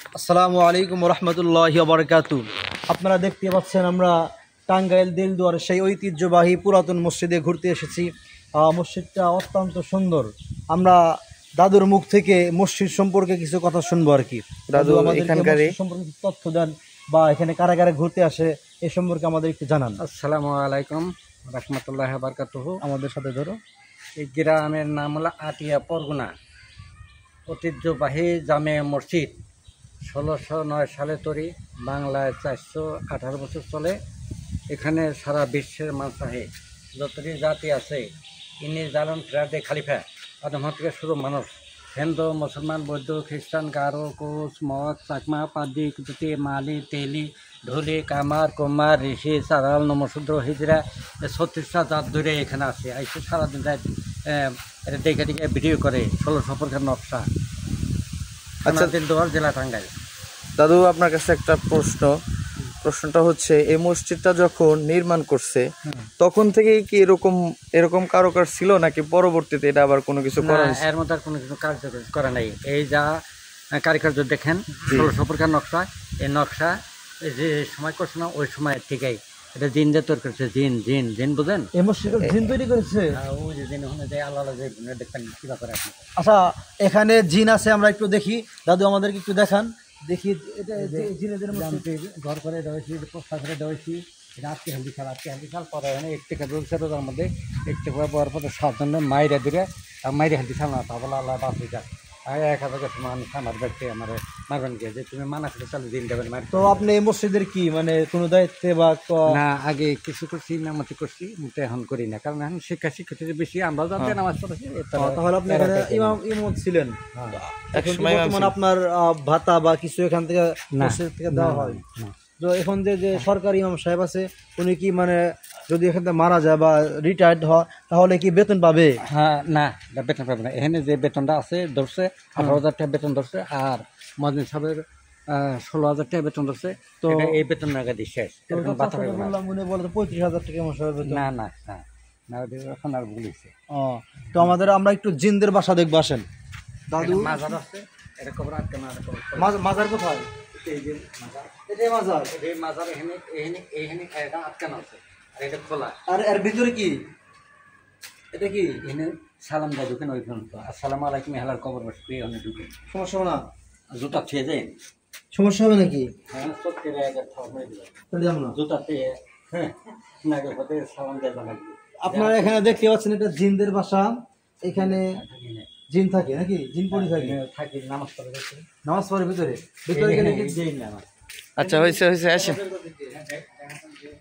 আসসালামু আলাইকুম রহমতুল্লাহি ওয়া বারাকাতুহু। আপনারা দেখতে পাচ্ছেন আমরা টাঙ্গাইল দিলদুয়ার সেই ঐতিহ্যবাহী পুরাতন মসজিদে ঘুরতে এসেছি। মসজিদটা অত্যন্ত সুন্দর। আমরা দাদুর মুখ থেকে মসজিদ সম্পর্কে কিছু কথা শুনবো আর কি। দাদু আমাদেরকে মসজিদ সম্পর্কে কিছু তথ্য দেন বা এখানে কারা কারা ঘুরতে আসে এ সম্পর্কে আমাদের একটু জানান। আসসালামু আলাইকুম রহমতুল্লাহি ওয়া বারাকাতুহু। আমাদের সাথে ধরো। এই গ্রামের নাম হলো আটিয়া পরগনা। ঐতিহ্যবাহী জামে মসজিদ 1609 সালে তৈরি। বাংলায় 418 বছর চলে। এখানে সারা বিশ্বের মানুষ আহে, যতটি জাতি আছে ইনি জালন ফেরাদে খালিফা আদম থেকে শুরু মানুষ হিন্দু মুসলমান বৌদ্ধ খ্রিস্টান গারো কোচ মগ চাকমা পাদি কুতুতি মালি তেলি ঢুলি কামার কুমার ঋষি চারাল নমশূদ্র হিজরা 36টা জাত ধরে এখানে আছে। আইসে সারাদিন যায় এটা দেখে দেখে ভিডিও করে 1600 প্রকার নকশা। আচ্ছা, দিলদুয়ার জেলা টাঙ্গাইল। দাদু আপনার কাছে একটা প্রশ্নটা হচ্ছে, এই মসজিদটা যখন নির্মাণ করছে তখন থেকে কি এরকম কারুকাজ ছিল নাকি পরবর্তীতে এটা আবার কোনো কিছু করা হয়েছে? এর মধ্যে আর কোনো কিছু কাজ করা নাই। এই যা কারিকার্য দেখেন 1600 প্রকার নকশা, এই নকশা যে সময় করছে না ওই সময় ঠিকই এটা জিন দিয়ে তৈরি করেছে। জিন জিন জিন বুঝেন? এই মসজিদ জিন তৈরি করেছে। ওই যে জিন ওখানে যায় আল্লাহ যে দেখতেন কি ব্যাপারে আপনি। আচ্ছা, এখানে জিন আছে, আমরা একটু দেখি। দাদু আমাদেরকে একটু দেখান, দেখি এটা জিনেদের ঘর করে দেওয়াছি, প্রস্তাব করে দেওয়াছি। এটা আজকে হালদি সাল পরে একটু রোজার মধ্যে একটু পর পর সাবধানে মাইরে দিলে মাইরে হালদি সাল না তা বলে আল্লাহ বাঁচি যাক। আর 1000 মানুষ আমার ব্যক্তি আমার মারবেন গিয়ে যে তুমি মানা করে চালু দিন দেবেন। তো আপনি এই মসজিদের কি মানে কোনো দায়িত্বে বা না, আগে কিছু করছি নামাজি করছি, এখন করি না, কারণ এখন শিক্ষিত বেশি। আমরা যাতে নামাজ পড়েছি। তাহলে আপনি এখানে ইমাম ছিলেন। এখন কি বর্তমানে আপনার ভাতা বা কিছু এখান থেকে মসজিদ থেকে দেওয়া হয়? তো এখন যে সরকারি ইমাম সাহেব আছে উনি কি মানে যদি এখান থেকে মারা যায় বা রিটায়ার্ড হয় তাহলে কি বেতন পাবে? হ্যাঁ, না বেতন পাবে না। এখানে যে বেতনটা আছে ধরছে 18,000 টাকা বেতন ধরছে, আর মদিন সাহেবের 16,000 টাকা বেতন ধরছে। তো এই বেতন নাগাদি শেষ। মনে বলে 35,000 টাকা ইমাম সাহেব বেতন। না না না না, এখন আর বলেছে। তো আমরা একটু জিনদের বাসা দেখবো, আসেন দাদু। মাজার আছে, এটা কবর আটকে না। মাজার কোথায়? এই যে মাজার, এটাই মাজার। এই মাজার এখানে এটা আটকানো আছে, আর এটা খোলা। আর এর ভিতরে কি? এটা কি? এখানে সালাম দেয় ঢুকেন ওই পর্যন্ত। আসসালামু আলাইকুম হেলার কবর বসে ওখানে ঢুকেন। সমস্যা হবে না? জুতা খেয়ে যায়, সমস্যা হবে নাকি? হ্যাঁ, সব খেয়ে জুতা খেয়ে সালাম দেয় লাগবে। আপনারা এখানে দেখতে পাচ্ছেন এটা জিনদের বাসা। এখানে জিন থাকে নাকি? জিন পড়ে থাকে নামাজ পড়ে নামাজ পড়ে ভিতরে। এখানে নামাজ। আচ্ছা, হয়েছে আসেন।